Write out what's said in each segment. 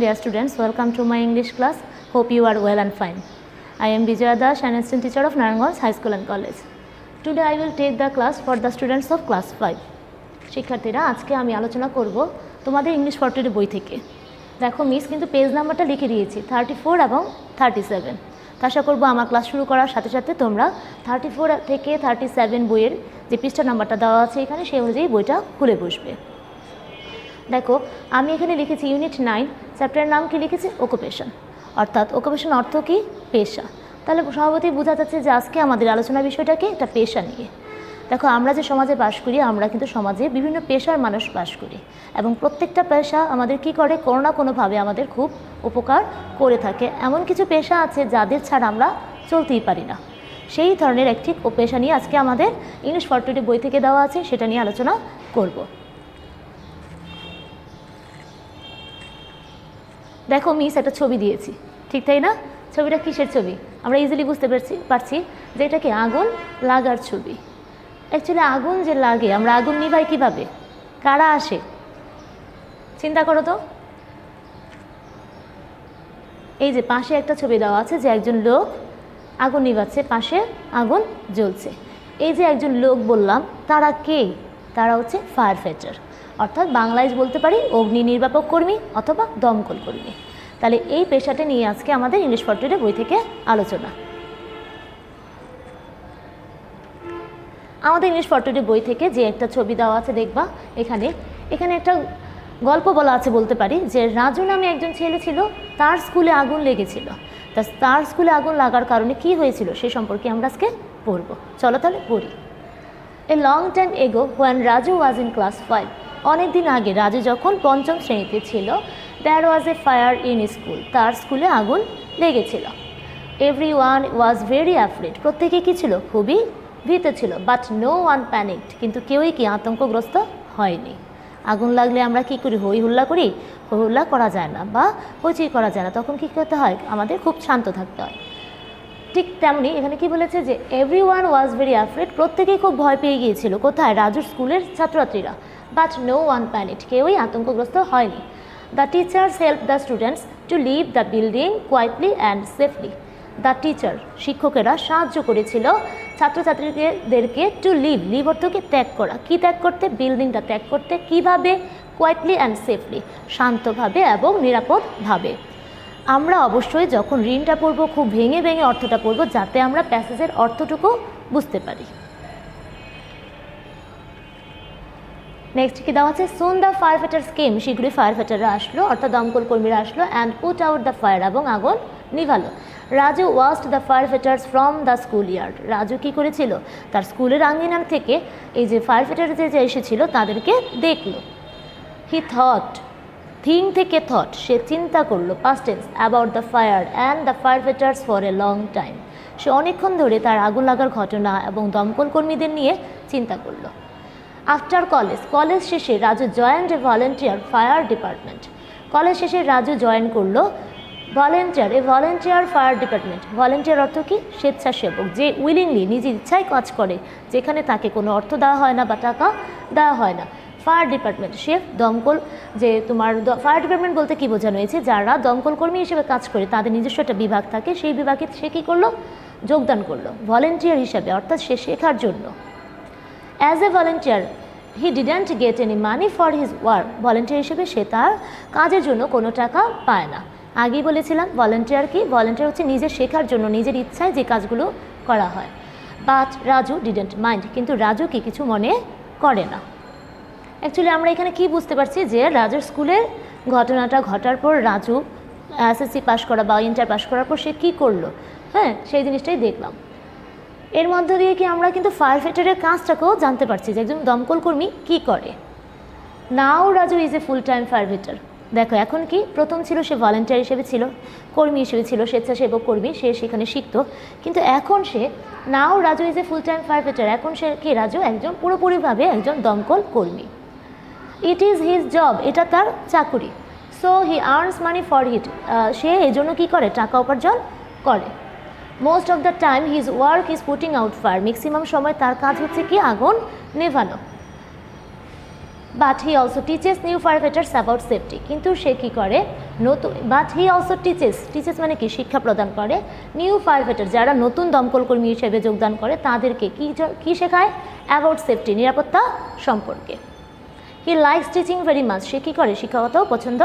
Dear students, welcome to my English class. Hope you are well and fine. I am Bijaya Das, an assistant teacher of Naranganj High School and College. Today I will take the class for the students of class 5. শিক্ষার্থীরা আজকে আমি আলোচনা করব তোমাদের English ফরটির বই থেকে। দেখো miss কিন্তু পেজ নাম্বারটা লিখে দিয়েছি 34 এবং 37। আশা করব আমার ক্লাস শুরু করার সাথে সাথে তোমরা 34 থেকে 37 বইয়ের যে পৃষ্ঠা নাম্বারটা দেওয়া আছে এখানে সেই অনুযায়ী বইটা খুলে বসবে। দেখো আমি এখানে লিখেছি ইউনিট 9, চ্যাপ্টারের নাম কি লিখেছি অকুপেশন, অর্থাৎ অকুপেশন অর্থ কি পেশা। তাহলে স্বভাবতই বোঝা যাচ্ছে যে আজকে আমাদের আলোচনার বিষয়টা কি একটা পেশা নিয়ে। দেখো আমরা যে সমাজে বাস করি আমরা কিন্তু সমাজে বিভিন্ন পেশার মানুষ বাস করি এবং প্রত্যেকটা পেশা আমাদের কি করে কোনো না কোনোভাবে আমাদের খুব উপকার করে থাকে। এমন কিছু পেশা আছে যাদের ছাড়া আমরা চলতেই পারি না। সেই ধরনের একটি পেশা নিয়ে আজকে আমাদের ইংলিশ ফরটির বই থেকে দেওয়া আছে, সেটা নিয়ে আলোচনা করব। দেখো মিস একটা ছবি দিয়েছি, ঠিক তাই না? ছবিটা কিসের ছবি? আমরা ইজিলি বুঝতে পারছি যে এটা কি আগুন লাগার ছবি। অ্যাকচুয়ালি আগুন যে লাগে আমরা আগুন নিভাই কীভাবে, কারা আসে চিন্তা করো তো। এই যে পাশে একটা ছবি দেওয়া আছে যে একজন লোক আগুন নিভাচ্ছে, পাশে আগুন জ্বলছে। এই যে একজন লোক বললাম তারা কে? তারা হচ্ছে ফায়ার ফাইটার, অর্থাৎ বাংলায় বলতে পারি অগ্নি নির্বাপক কর্মী অথবা দমকল কর্মী। তাহলে এই পেশাটা নিয়ে আজকে আমাদের ইংলিশ ফরটির বই থেকে আলোচনা। আমাদের ইংলিশ ফরটির বই থেকে যে একটা ছবি দেওয়া আছে দেখবা, এখানে একটা গল্প বলা আছে বলতে পারি যে রাজু নামে একজন ছেলে ছিল, তার স্কুলে আগুন লেগেছিল। তার স্কুলে আগুন লাগার কারণে কি হয়েছিল সে সম্পর্কে আমরা আজকে পড়ব। চলো তাহলে পড়ি। A long time ago when Raju was in class 5, অনেক দিন আগে রাজু যখন পঞ্চম শ্রেণীতে ছিল, there was a fire in school, তার স্কুলে আগুন লেগেছিল। Every one was very afraid, প্রত্যেকে কী ছিল? খুবই ভীত ছিল। বাট নো ওয়ান প্যানিকড, কিন্তু কেউই কি আতঙ্কগ্রস্ত হয়নি। আগুন লাগলে আমরা কি করি? হই হুল্লা করি? হই হুল্লা করা যায় না বা হইচই করা যায় না, তখন কী করতে হয়? আমাদের খুব শান্ত থাকতে হয়। ঠিক তেমনি এখানে কি বলেছে যে every one was very afraid, প্রত্যেকেই খুব ভয় পেয়ে গিয়েছিল। কোথায়? রাজুর স্কুলের ছাত্রছাত্রীরা। বাট নো ওয়ান প্যানিকড, কেউই আতঙ্কগ্রস্ত হয়নি। The teachers help the students to leave the building quietly and safely, the teacher শিক্ষকেরা সাহায্য করেছিল ছাত্রছাত্রীদেরকে টু লিভ অর্থকে ত্যাগ করা। কি ত্যাগ করতে? বিল্ডিংটা ত্যাগ করতে। কিভাবে? কোয়াইটলি অ্যান্ড সেফলি, শান্তভাবে এবং নিরাপদভাবে। আমরা অবশ্যই যখন ঋণটা পড়বো খুব ভেঙে ভেঙে অর্থটা পড়বো, যাতে আমরা প্যাসেজের অর্থটুকু বুঝতে পারি। নেক্সট কি দেওয়া আছে? Soon the fire fighters came, শীঘ্রই ফায়ার ফাইটাররা আসলো অর্থাৎ দমকল কর্মীরা আসলো। And put out the fire, এবং আগুন নিভালো। Raju watched the fire fighters from the school yard, Raju কী করেছিল? তার স্কুলের আঙ্গিনার থেকে এই যে ফায়ার ফাইটার যে এসেছিল তাদেরকে দেখলো। হি থট, থিং থেকে থট, সে চিন্তা করলো, past tense, about the fire and the fire fighters for a long time, সে অনেকক্ষণ ধরে তার আগুন লাগার ঘটনা এবং দমকল কর্মীদের নিয়ে চিন্তা করলো। আফটার কলেজ শেষে Raju joined a volunteer fire department, college শেষে রাজু জয়েন করলো ভলেন্টিয়ার ফায়ার ডিপার্টমেন্ট। ভলেন্টিয়ার অর্থ কি? স্বেচ্ছাসেবক, যে উইলিংলি নিজের ইচ্ছায় কাজ করে, যেখানে তাকে কোনো অর্থ দেওয়া হয় না বা টাকা দেওয়া হয় না। ফায়ার ডিপার্টমেন্ট, সে দমকল, যে তোমার ফায়ার ডিপার্টমেন্ট বলতে কি বোঝানো হয়েছে? যারা দমকল কর্মী হিসেবে কাজ করে তাদের নিজস্ব একটা বিভাগ থাকে, সেই বিভাগে সে কী করলো? যোগদান করলো ভলেন্টিয়ার হিসাবে, অর্থাৎ সে শেখার জন্য। As a volunteer he didn't gate any money for his work, volunteer হিসেবে সে তার কাজের জন্য কোনো টাকা পায় না। আগেই বলেছিলাম ভলেন্টিয়ার কি? ভলেন্টিয়ার হচ্ছে নিজের শেখার জন্য, নিজের ইচ্ছায় যে কাজগুলো করা হয়। বাট রাজু ডিডেন্ট মাইন্ড, কিন্তু রাজু কি কিছু মনে করে না। অ্যাকচুয়ালি আমরা এখানে কি বুঝতে পারছি যে রাজুর স্কুলের ঘটনাটা ঘটার পর রাজু এসএসসি পাস করা বা ইন্টার পাস করার পর সে কী করলো, হ্যাঁ সেই জিনিসটাই দেখলাম। এর মধ্য দিয়ে কি আমরা কিন্তু ফায়ার ফাইটারের কাজটাকেও জানতে পারছি যে একজন দমকল কর্মী কী করে। Now Raju is a full time fire fighter, দেখো এখন কি? প্রথম ছিল সে ভলেন্টিয়ার হিসেবে ছিল, কর্মী হিসেবে ছিল, স্বেচ্ছাসেবক কর্মী, সে সেখানে শিখতো। কিন্তু এখন সে now Raju is a full time fire fighter, এখন সে কি? রাজু একজন পুরোপুরিভাবে একজন দমকল কর্মী। ইট ইজ হিজ জব, এটা তার চাকুরি। So he earns money for it, সে এই জন্য কী করে? টাকা উপার্জন করে। Most of the time his work is putting out fire, maximum সময় তার কাজ হচ্ছে কি? আগুন নেভানো। But he also teaches new fire fighters about safety, কিন্তু সে কী করে নতুন, বাট হি অলসো টিচেস মানে কি শিক্ষা প্রদান করে নিউ ফায়ার ফাইটার যারা নতুন দমকল কর্মী হিসেবে যোগদান করে তাদেরকে কী শেখায়, অ্যাবাউট সেফটি নিরাপত্তা সম্পর্কে। He likes teaching very much, সে কী করে শিক্ষকতাও পছন্দ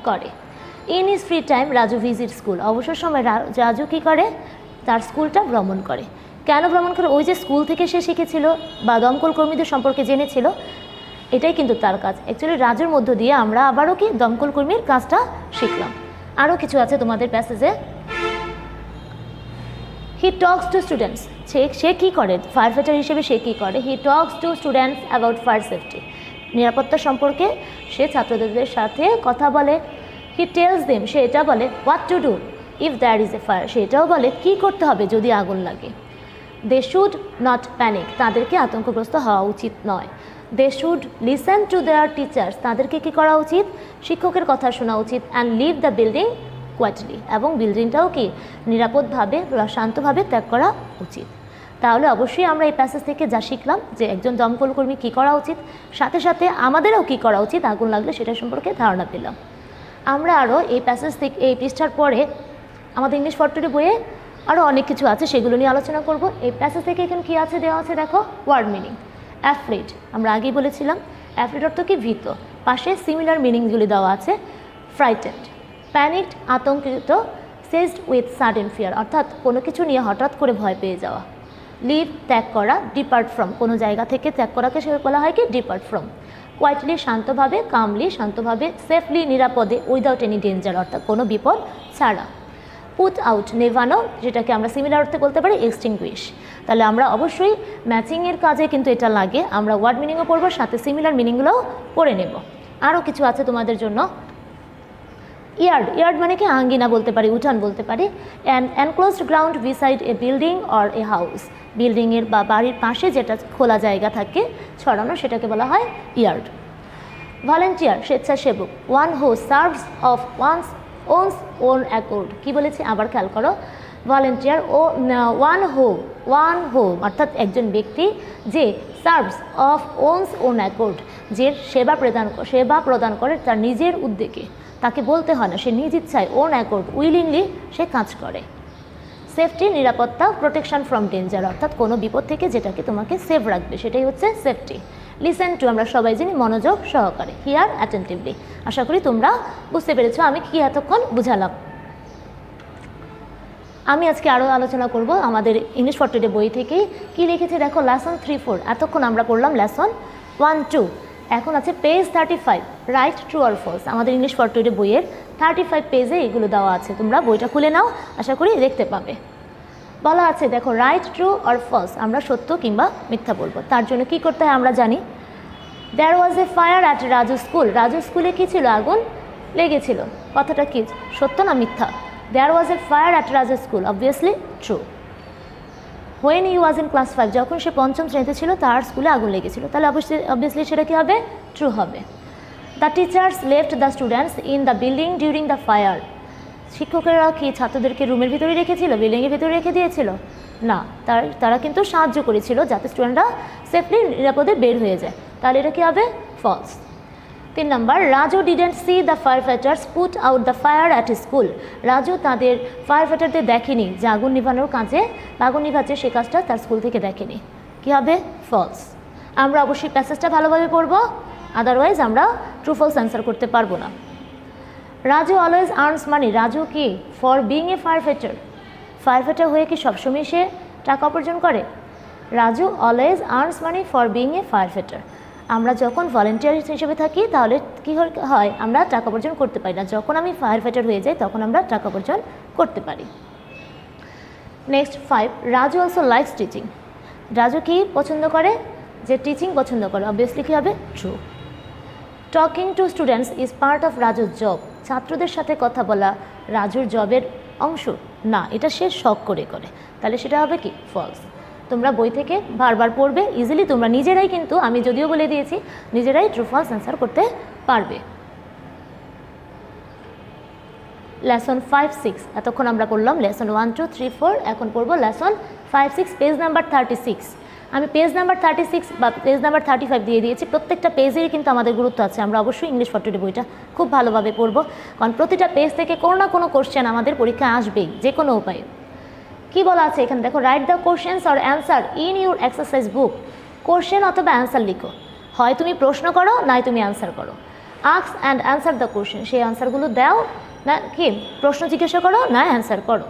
করে। In his free time Raju visit school, অবসর সময় রাজু কী করে তার স্কুলটা ভ্রমণ করে। কেন ভ্রমণ করে, ওই যে স্কুল থেকে সে শিখেছিল বা দমকল কর্মীদের সম্পর্কে জেনেছিল, এটাই কিন্তু তার কাজ। অ্যাকচুয়ালি রাজুর মধ্য দিয়ে আমরা আবারও কি দমকল কর্মীর কাজটা শিখলাম। আরও কিছু আছে তোমাদের প্যাসেজে। হি টক্স টু স্টুডেন্টস, সে কী করে ফায়ার ফাইটার হিসেবে সে কী করে, he talks to students about fire safety, নিরাপত্তা সম্পর্কে সে ছাত্রদের সাথে কথা বলে। হি টেলস দেম, সে এটা বলে what to do if there is a fire, সে এটাও বলে কী করতে হবে যদি আগুন লাগে। দে শুড নট প্যানিক, তাদেরকে আতঙ্কগ্রস্ত হওয়া উচিত নয়। They should listen to their teachers, তাদেরকে কী করা উচিত, শিক্ষকের কথা শোনা উচিত। And leave the building quietly, এবং বিল্ডিংটাও কি নিরাপদভাবে বা শান্তভাবে ত্যাগ করা উচিত। তাহলে অবশ্যই আমরা এই প্যাসেজ থেকে যা শিখলাম যে একজন দমকল কর্মী কী করা উচিত, সাথে সাথে আমাদেরও কী করা উচিত আগুন লাগলে সেটা সম্পর্কে ধারণা পেলাম। আমরা আরও এই প্যাসেজ থেকে এই পৃষ্ঠার পরে আমাদের ইংলিশ ফর টুডে বইয়ে আরও অনেক কিছু আছে, সেগুলো নিয়ে আলোচনা করব। এই প্যাসেজ থেকে এখানে কী আছে দেওয়া আছে দেখো, ওয়ার্ড মিনিং। অ্যাফ্রেড, আমরা আগেই বলেছিলাম অ্যাফ্রেড অর্থ কি ভীত, পাশে সিমিলার মিনিংগুলি দেওয়া আছে। ফ্রাইটেন্ড, প্যানিকড আতঙ্কিত। সেজড উইথ সাডেন ফিয়ার, অর্থাৎ কোনো কিছু নিয়ে হঠাৎ করে ভয় পেয়ে যাওয়া। লিভ ত্যাগ করা। ডিপার্ট ফ্রম, কোনো জায়গা থেকে ত্যাগ করাকে সে বলা হয় কি ডিপার্ট ফ্রম। কোয়াইটলি শান্তভাবে, কামলি শান্তভাবে। সেফলি নিরাপদে, উইদাউট এনি ডেঞ্জার অর্থাৎ কোনো বিপদ ছাড়া। পুট আউট নেভানো, যেটাকে আমরা সিমিলার অর্থে বলতে পারি এক্সটিংগুইশ। তাহলে আমরা অবশ্যই ম্যাচিংয়ের কাজে কিন্তু এটা লাগে, আমরা ওয়ার্ড মিনিংও পড়বো, সাথে সিমিলার মিনিংগুলোও পড়ে নেব। আরও কিছু আছে তোমাদের জন্য। ইয়ার্ড, ইয়ার্ড মানে কি আঙ্গিনা বলতে পারি, উঠান বলতে পারি। And enclosed ground beside a building or a house, বিল্ডিংয়ের বা বাড়ির পাশে যেটা খোলা জায়গা থাকে ছড়ানো সেটাকে বলা হয় ইয়ার্ড। ভলেন্টিয়ার, স্বেচ্ছাসেবক। One who serves of one's own accord, কী বলেছি আবার খেয়াল করো। ভলেন্টিয়ার ও ওয়ান হু অর্থাৎ একজন ব্যক্তি যে serves of one's own accord, যে সেবা প্রদান করে তার নিজের উদ্যোগে, তাকে বলতে হয় না, সে নিজ ইচ্ছায় ওন অ্যাকর্ড উইলিংলি সে কাজ করে। সেফটি নিরাপত্তা। প্রোটেকশন ফ্রম ডেঞ্জার অর্থাৎ কোনো বিপদ থেকে যেটাকে তোমাকে সেভ রাখবে সেটাই হচ্ছে সেফটি। লিসেন টু, আমরা সবাই জানি মনোযোগ সহকারে। Here attentively. আশা করি তোমরা বুঝতে পেরেছো আমি কি এতক্ষণ বুঝালাম। আমি আজকে আরও আলোচনা করব আমাদের ইংলিশ ফর টুডে বই থেকেই কী লিখেছে দেখো। লেসন 3-4 এতক্ষণ আমরা পড়লাম লেসন 1-2, এখন আছে page 35, right true or false. আমাদের ইংলিশ ফর টুডে বইয়ের 35 পেজে এগুলো দেওয়া আছে, তোমরা বইটা খুলে নাও, আশা করি দেখতে পাবে। বলা আছে দেখো রাইট ট্রু অর ফলস, আমরা সত্য কিংবা মিথ্যা বলবো। তার জন্য কি করতে হয় আমরা জানি। There was a fire at Raju school, Raju স্কুলে কী ছিল, আগুন লেগেছিল। কথাটা কি সত্য না মিথ্যা? There was a fire at Raju school, obviously true. When he was in class 5, যখন সে পঞ্চম শ্রেণীতে ছিল তার স্কুলে আগুন লেগেছিল, তাহলে অবভিয়াসলি সেটা কী হবে, ট্রু হবে। The teachers left the students in the building during the fire, শিক্ষকেরা কি ছাত্রদেরকে রুমের ভিতরে রেখেছিল, বিল্ডিংয়ের ভিতরে রেখে দিয়েছিল না, তারা কিন্তু সাহায্য করেছিল যাতে স্টুডেন্টরা সেফলি নিরাপদে বের হয়ে যায়, তাহলে এটা কী হবে, ফলস। 3 নম্বর, Raju didn't see the fire fighters put out the fire at school, Raju তাদের ফায়ার ফাইটারদের দেখেনি যে আগুন নিভানোর কাজে আগুন নিভাচ্ছে সে কাজটা তার স্কুল থেকে দেখেনি, কী হবে, ফলস। আমরা অবশ্যই প্যাসেজটা ভালোভাবে পড়ব, আদারওয়াইজ আমরা ট্রু ফলস অ্যান্সার করতে পারবো না। রাজু অলওয়েজ আর্নস মানি, রাজু কি for being a fire fighter হয়ে কি সবসময় সে টাকা উপার্জন করে? Raju always earns money for being a fire fighter. আমরা যখন ভলেন্টিয়ার হিসেবে থাকি তাহলে কী হয়, আমরা টাকা উপার্জন করতে পারি না, যখন আমি ফায়ার ফাইটার হয়ে যাই তখন আমরা টাকা উপার্জন করতে পারি। Next 5, Raju also likes teaching, Raju কি পছন্দ করে, যে টিচিং পছন্দ করে, অবভিয়াসলি কী হবে, true. Talking to students is part of রাজুর জব, ছাত্রদের সাথে কথা বলা রাজুর জবের অংশ না, এটা সে শখ করে, তাহলে সেটা হবে কি, ফলস। তোমরা বই থেকে বারবার পড়বে, ইজিলি তোমরা নিজেরাই, কিন্তু আমি যদিও বলে দিয়েছি, নিজেরাই ট্রু ফলস অ্যান্সার করতে পারবে। লেসন 5-6 এতক্ষণ আমরা করলাম লেসন 1, 2, 3, 4, এখন পড়বো লেসন 5-6, পেজ নাম্বার 36। আমি পেজ নাম্বার 36 বা পেজ নাম্বার 35 দিয়ে দিয়েছি, প্রত্যেকটা পেজেরই কিন্তু আমাদের গুরুত্ব আছে। আমরা অবশ্যই ইংলিশ ফর টুডে বইটা খুব ভালোভাবে পড়বো, কারণ প্রতিটা পেজ থেকে কোনো না কোনো কোশ্চেন আমাদের পরীক্ষায় আসবেই যে কোনো উপায়ে। কি বলা আছে এখানে দেখো, write the questions or answer in your exercise book. Question অথবা অ্যান্সার লিখো, হয় তুমি প্রশ্ন করো নয় তুমি অ্যান্সার করো। Ask and answer the question, সেই অ্যান্সারগুলো দাও, না কি প্রশ্ন জিজ্ঞাসা করো না অ্যান্সার করো।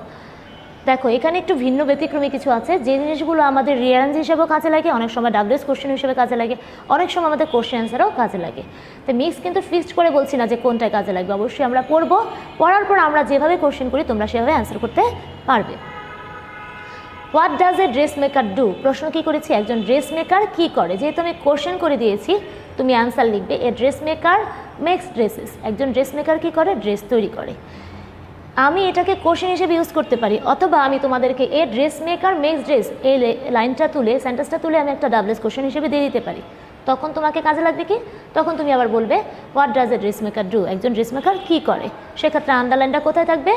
দেখো এখানে একটু ভিন্ন ব্যতিক্রমী কিছু আছে, যে জিনিসগুলো আমাদের রিয়ারেঞ্জ হিসেবেও কাজে লাগে, অনেক সময় ডাব্লিউএস কোশ্চেন হিসেবে কাজে লাগে, অনেক সময় আমাদের কোশ্চেন অ্যান্সারও কাজে লাগে। তো মিক্স কিন্তু ফিক্সড করে বলছি না যে কোনটায় কাজে লাগবে, অবশ্যই আমরা পড়বো, পড়ার পর আমরা যেভাবে কোশ্চেন করি তোমরা সেভাবে অ্যান্সার করতে পারবে। What does A dress maker do, প্রশ্ন কী করেছি, একজন ড্রেস মেকার কী করে, যেহেতু আমি কোশ্চেন করে দিয়েছি তুমি অ্যান্সার লিখবে। এ ড্রেস মেকার মেক্স ড্রেসেস, একজন ড্রেস মেকার কী করে, ড্রেস তৈরি করে। আমি এটাকে কোশ্চেন হিসেবে ইউজ করতে পারি, অথবা আমি তোমাদেরকে এ ড্রেস মেকার মেক্স ড্রেস এই লাইনটা তুলে সেন্টেন্সটা তুলে আমি একটা ডাব্লিউএস কোশ্চেন হিসেবে দিয়ে দিতে পারি। তখন তোমাকে কাজে লাগবে কি, তখন তুমি আবার বলবে what does A dress maker do, একজন ড্রেস মেকার কী করে। সেক্ষেত্রে আন্ডারলাইনটা কোথায় থাকবে,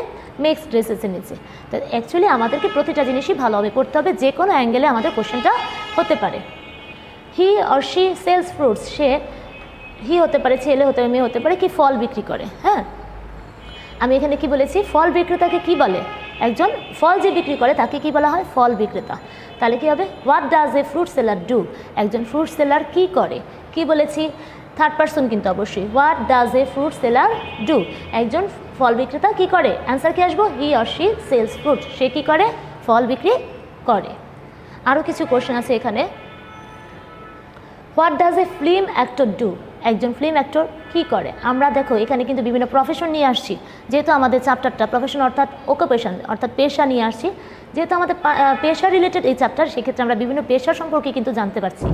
মেক্স ড্রেসেসের নিচে। তো অ্যাকচুয়ালি আমাদেরকে প্রতিটা জিনিসই ভালোভাবে পড়তে হবে, যে কোনো অ্যাঙ্গেলে আমাদের কোশ্চেনটা হতে পারে। He or she sells fruits, সে হি হতে পারে, ছেলে হতে পারে, মেয়ে হতে পারে, কি ফল বিক্রি করে। হ্যাঁ, আমি এখানে কি বলেছি, ফল বিক্রেতাকে কি বলে, একজন ফল যে বিক্রি করে তাকে কি বলা হয়, ফল বিক্রেতা। তাহলে কি হবে, what does a fruit seller do, একজন ফ্রুট সেলার কি করে। কি বলেছি, থার্ড পারসন কিন্তু অবশ্যই, what does a fruit seller do, একজন ফল বিক্রেতা কি করে। অ্যান্সার কি আসবো, he or she sells fruit, সে কি করে, ফল বিক্রি করে। আরও কিছু কোশ্চেন আছে এখানে, what does a film actor do, একজন ফিল্ম অ্যাক্টর কী করে। আমরা দেখো এখানে কিন্তু বিভিন্ন প্রফেশন নিয়ে আসছি, যেহেতু আমাদের চ্যাপ্টারটা প্রফেশন অর্থাৎ অকুপেশন অর্থাৎ পেশা নিয়ে আসছি, যেহেতু আমাদের পেশা রিলেটেড এই চ্যাপ্টার, সেক্ষেত্রে আমরা বিভিন্ন পেশা সম্পর্কে কিন্তু জানতে পারছি।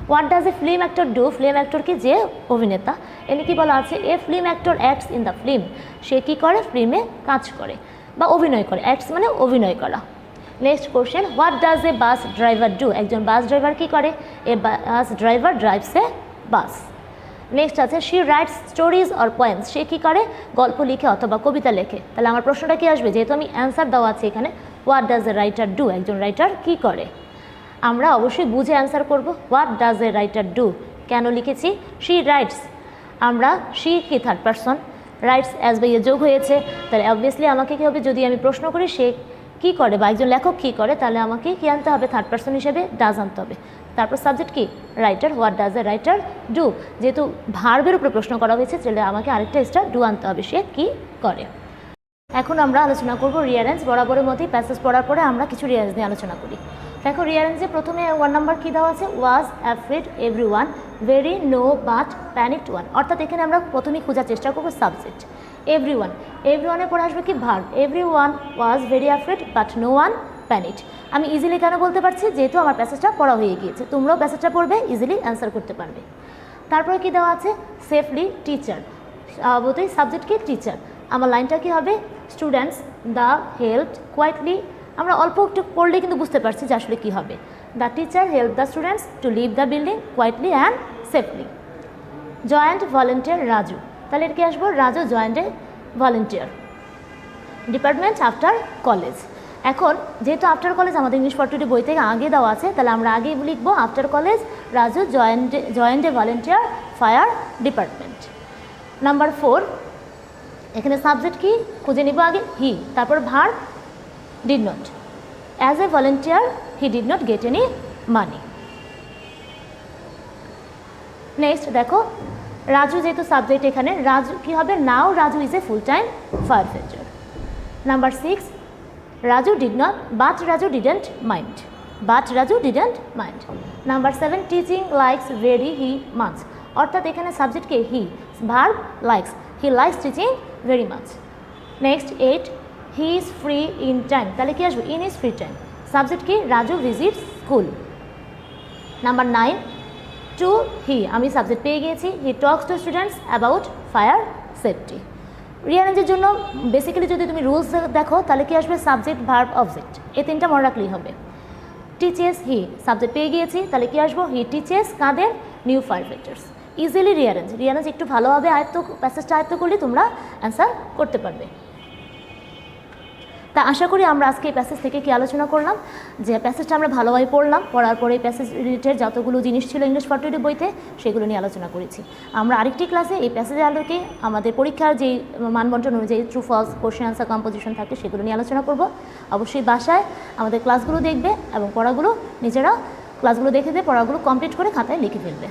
What does a film actor do, film actor কি, যে অভিনেতা। এনে কি বলা আছে, a film actor acts in the film, সে কী করে, ফিল্মে কাজ করে বা অভিনয় করে, অ্যাক্টস মানে অভিনয় করা। Next question, what does a bus driver do, একজন বাস ড্রাইভার কী করে, a bus driver drives a bus. Next আছে she writes stories or poems, সে কী করে, গল্প লিখে অথবা কবিতা লেখে। তাহলে আমার প্রশ্নটা কি আসবে, যেহেতু আমি অ্যান্সার দেওয়া আছে এখানে, what does a writer do, একজন রাইটার কী করে। আমরা অবশ্যই বুঝে অ্যান্সার করব, what does a writer do, কেন লিখেছি, শি রাইটস, আমরা শি কি থার্ড পারসন, রাইটস অ্যাজ বাই এ যোগ হয়েছে, তাহলে অবভিয়াসলি আমাকে কী হবে, যদি আমি প্রশ্ন করি সে কী করে বা একজন লেখক কী করে, তাহলে আমাকে কী আনতে হবে, থার্ড পারসন হিসেবে ডাজ আনতে হবে। তারপর সাবজেক্ট কি, writer, what does a writer do, যেহেতু ভার্বের উপরে প্রশ্ন করা হয়েছে তাহলে আমাকে আরেকটা এক্সট্রা ডু আনতে হবে, সে কী করে। এখন আমরা আলোচনা করব রিয়ারেঞ্জ। বরাবরের মধ্যেই প্যাসেজ পড়ার পরে আমরা কিছু রিয়ারেঞ্জ নিয়ে আলোচনা করি। দেখো রিয়ারেঞ্জে প্রথমে 1 নাম্বার কী দেওয়া আছে, was afraid every one, very no but panicked one, অর্থাৎ এখানে আমরা প্রথমেই খোঁজার চেষ্টা করবো সাবজেক্ট। এভরি ওয়ানের পরে আসবে কি, verb. Every one was very afraid but no one panicked. আমি ইজিলি কেন বলতে পারছি, যেহেতু আমার প্যাসেজটা পড়া হয়ে গিয়েছে, তোমরাও প্যাসেজটা পড়বে, ইজিলি অ্যান্সার করতে পারবে। তারপরে কি দেওয়া আছে, সেফলি টিচার, স্বভাবতই সাবজেক্ট কি, টিচার। আমার লাইনটা কি হবে, স্টুডেন্টস দ্য হেল্প কোয়াইটলি, আমরা অল্প একটু পড়লে কিন্তু বুঝতে পারছি যে আসলে কী হবে। The teacher help the students to leave the building quietly and safely. Joined volunteer Raju, তাহলে এর কি আসবো, Raju joined a volunteer department after college. এখন যেহেতু আফটার কলেজ আমাদের ইংলিশ ফর টুডে বই থেকে আগে দেওয়া আছে, তাহলে আমরা আগেই লিখবো after college Raju joined a volunteer fire department. Number 4, এখানে সাবজেক্ট কি খুঁজে নিব আগে, হি, তারপর verb did not, as A volunteer he did not get any money. Next দেখো, রাজু যেহেতু সাবজেক্ট, এখানে রাজু কি হবে, now Raju is a full time fire fighter. Number 6, Raju did not but Raju didn't mind, but Raju didn't mind. Number 7, teaching likes very he much, অর্থাৎ এখানে subject কে, he, verb likes, he likes teaching very much. Next 8, he is free in time, তাহলে কি আসবে, in is free time, subject কি, Raju visits school. Number 9, to he, আমি subject পেয়ে গিয়েছি, he talks to students about fire safety. রিয়ারেঞ্জের জন্য basically যদি তুমি রুলস দেখো তাহলে কি আসবে, সাবজেক্ট ভার্ব অবজেক্ট, এই তিনটা মনে রাখলেই হবে। টিচেস হি, সাবজেক্ট পেয়ে গিয়েছি, তাহলে কি আসবো, হি টিচেস কাদের, new fire fighters. Easily rearrange একটু ভালোভাবে প্যাসেজটা আয়ত্ত করলে তোমরা অ্যান্সার করতে পারবে। তা আশা করি আমরা আজকে এই প্যাসেজ থেকে কি আলোচনা করলাম, যে প্যাসেজটা আমরা ভালোভাবে পড়লাম, পড়ার পরে এই প্যাসেজ রিলেটেড যতগুলো জিনিস ছিল ইংলিশ ফর্টিটি বইতে সেগুলো নিয়ে আলোচনা করেছি। আমরা আরেকটি ক্লাসে এই প্যাসেজের আলোকে আমাদের পরীক্ষার যে মানবন্টন অনুযায়ী true false question answer composition থাকে সেগুলো নিয়ে আলোচনা করব। অবশ্যই বাসায় আমাদের ক্লাসগুলো দেখবে এবং পড়াগুলো নিজেরা ক্লাসগুলো দেখে দিয়ে পড়াগুলো কমপ্লিট করে খাতায় লিখে ফেলবে।